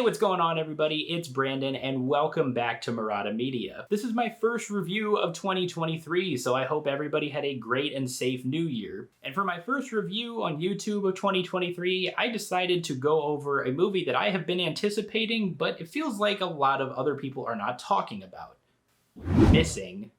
what's going on, everybody? It's Brandon, and welcome back to Marotta Media. This is my first review of 2023, so I hope everybody had a great and safe new year. And for my first review on YouTube of 2023, I decided to go over a movie that I have been anticipating, but it feels like a lot of other people are not talking about. Missing.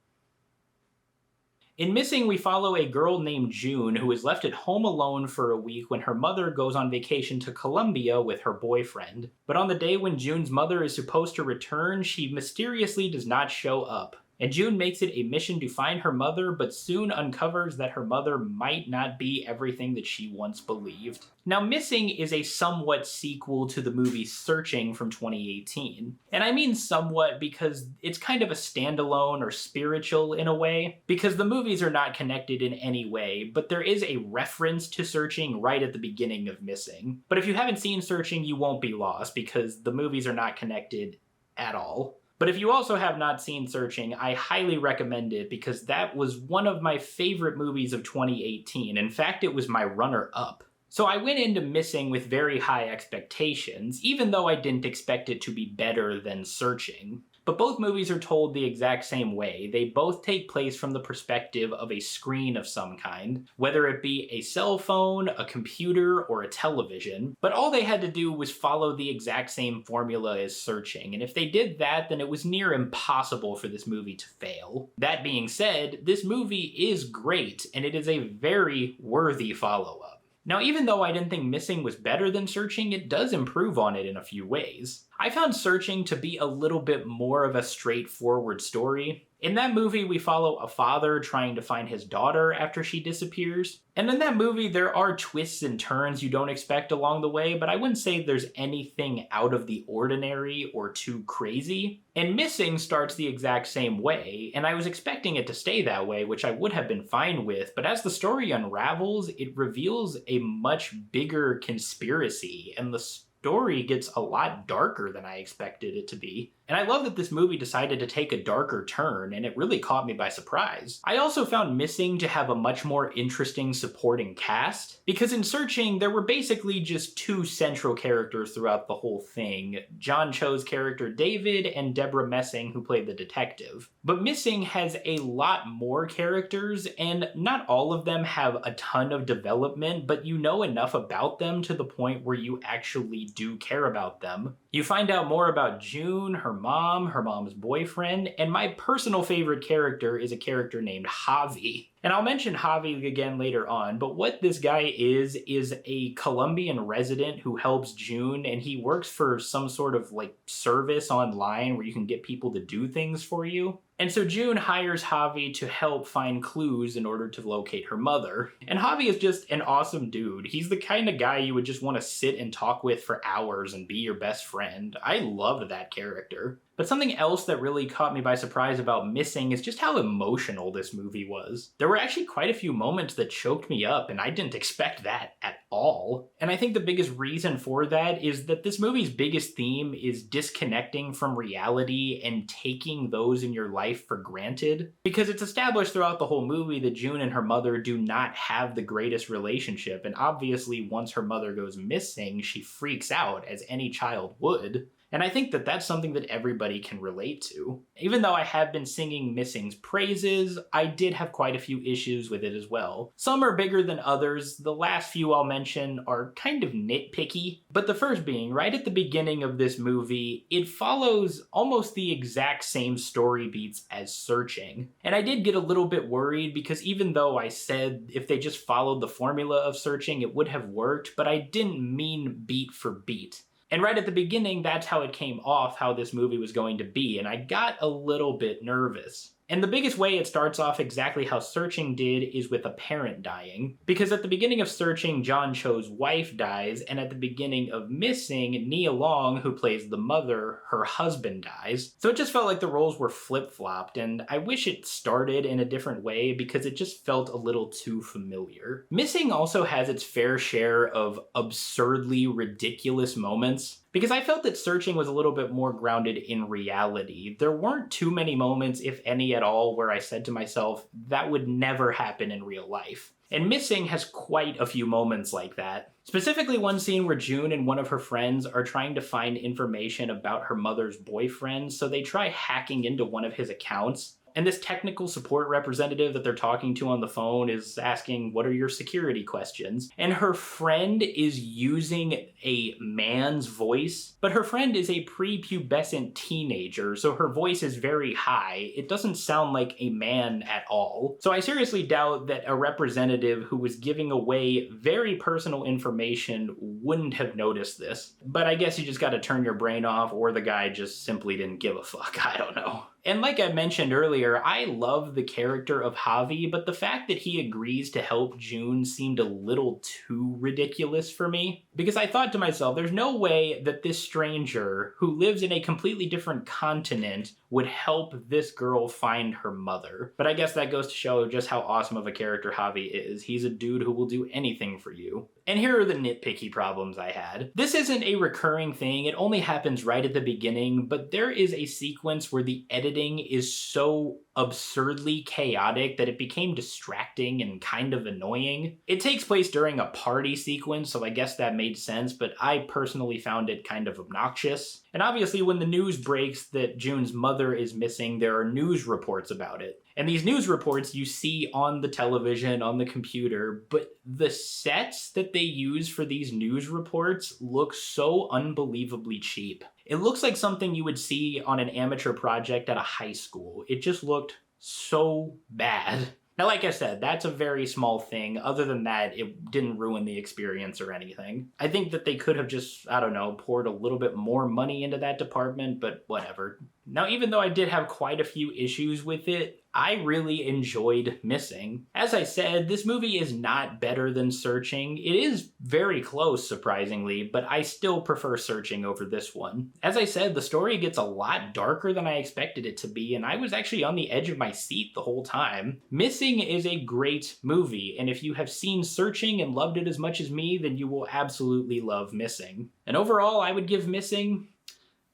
In Missing, we follow a girl named June who is left at home alone for a week when her mother goes on vacation to Colombia with her boyfriend. But on the day when June's mother is supposed to return, she mysteriously does not show up. And June makes it a mission to find her mother, but soon uncovers that her mother might not be everything that she once believed. Now, Missing is a somewhat sequel to the movie Searching from 2018. And I mean somewhat because it's kind of a standalone or spiritual in a way, because the movies are not connected in any way, but there is a reference to Searching right at the beginning of Missing. But if you haven't seen Searching, you won't be lost because the movies are not connected at all. But if you also have not seen Searching, I highly recommend it because that was one of my favorite movies of 2018. In fact, it was my runner-up. So I went into Missing with very high expectations, even though I didn't expect it to be better than Searching. But both movies are told the exact same way. They both take place from the perspective of a screen of some kind, whether it be a cell phone, a computer, or a television. But all they had to do was follow the exact same formula as Searching, and if they did that, then it was near impossible for this movie to fail. That being said, this movie is great, and it is a very worthy follow-up. Now, even though I didn't think Missing was better than Searching, it does improve on it in a few ways. I found Searching to be a little bit more of a straightforward story. In that movie, we follow a father trying to find his daughter after she disappears. And in that movie, there are twists and turns you don't expect along the way, but I wouldn't say there's anything out of the ordinary or too crazy. And Missing starts the exact same way, and I was expecting it to stay that way, which I would have been fine with, but as the story unravels, it reveals a much bigger conspiracy, and the story gets a lot darker than I expected it to be. And I love that this movie decided to take a darker turn, and it really caught me by surprise. I also found Missing to have a much more interesting supporting cast, because in Searching, there were basically just two central characters throughout the whole thing, John Cho's character David and Deborah Messing, who played the detective. But Missing has a lot more characters, and not all of them have a ton of development, but you know enough about them to the point where you actually do care about them. You find out more about June, her mom, her mom's boyfriend, and my personal favorite character is a character named Javi. And I'll mention Javi again later on, but what this guy is a Colombian resident who helps June, and he works for some sort of service online where you can get people to do things for you. And so June hires Javi to help find clues in order to locate her mother. And Javi is just an awesome dude. He's the kind of guy you would just want to sit and talk with for hours and be your best friend. I loved that character. But something else that really caught me by surprise about Missing is just how emotional this movie was. There were actually quite a few moments that choked me up, and I didn't expect that at all. And I think the biggest reason for that is that this movie's biggest theme is disconnecting from reality and taking those in your life for granted. Because it's established throughout the whole movie that June and her mother do not have the greatest relationship, and obviously once her mother goes missing, she freaks out, as any child would. And I think that that's something that everybody can relate to. Even though I have been singing Missing's praises, I did have quite a few issues with it as well. Some are bigger than others. The last few I'll mention are kind of nitpicky. But the first being, right at the beginning of this movie, it follows almost the exact same story beats as Searching. And I did get a little bit worried because even though I said if they just followed the formula of Searching, it would have worked, but I didn't mean beat for beat. And right at the beginning, that's how it came off, how this movie was going to be, and I got a little bit nervous. And the biggest way it starts off exactly how Searching did is with a parent dying. Because at the beginning of Searching, John Cho's wife dies, and at the beginning of Missing, Nia Long, who plays the mother, her husband dies. So it just felt like the roles were flip-flopped, and I wish it started in a different way because it just felt a little too familiar. Missing also has its fair share of absurdly ridiculous moments. Because I felt that Searching was a little bit more grounded in reality. There weren't too many moments, if any at all, where I said to myself, that would never happen in real life. And Missing has quite a few moments like that. Specifically one scene where June and one of her friends are trying to find information about her mother's boyfriend, so they try hacking into one of his accounts. And this technical support representative that they're talking to on the phone is asking, what are your security questions? And her friend is using a man's voice, but her friend is a prepubescent teenager, so her voice is very high. It doesn't sound like a man at all. So I seriously doubt that a representative who was giving away very personal information wouldn't have noticed this. But I guess you just gotta turn your brain off, or the guy just simply didn't give a fuck. I don't know. And like I mentioned earlier, I love the character of Javi, but the fact that he agrees to help June seemed a little too ridiculous for me. Because I thought to myself, there's no way that this stranger, who lives in a completely different continent, would help this girl find her mother. But I guess that goes to show just how awesome of a character Javi is. He's a dude who will do anything for you. And here are the nitpicky problems I had. This isn't a recurring thing, it only happens right at the beginning, but there is a sequence where the editing is so absurdly chaotic that it became distracting and kind of annoying. It takes place during a party sequence, so I guess that made sense, but I personally found it kind of obnoxious. And obviously when the news breaks that June's mother is missing, there are news reports about it. And these news reports you see on the television, on the computer, but the sets that they use for these news reports look so unbelievably cheap. It looks like something you would see on an amateur project at a high school. It just looked so bad. Now, like I said, that's a very small thing. Other than that, it didn't ruin the experience or anything. I think that they could have just, I don't know, poured a little bit more money into that department, but whatever. Now, even though I did have quite a few issues with it, I really enjoyed Missing. As I said, this movie is not better than Searching. It is very close, surprisingly, but I still prefer Searching over this one. As I said, the story gets a lot darker than I expected it to be, and I was actually on the edge of my seat the whole time. Missing is a great movie, and if you have seen Searching and loved it as much as me, then you will absolutely love Missing. And overall, I would give Missing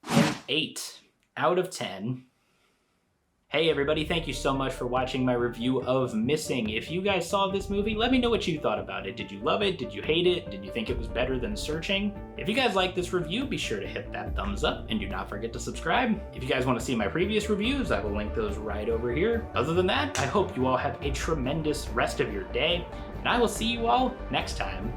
an 8 out of 10. Hey everybody, thank you so much for watching my review of Missing. If you guys saw this movie, let me know what you thought about it. Did you love it? Did you hate it? Did you think it was better than Searching? If you guys like this review, be sure to hit that thumbs up and do not forget to subscribe. If you guys want to see my previous reviews, I will link those right over here. Other than that, I hope you all have a tremendous rest of your day, and I will see you all next time.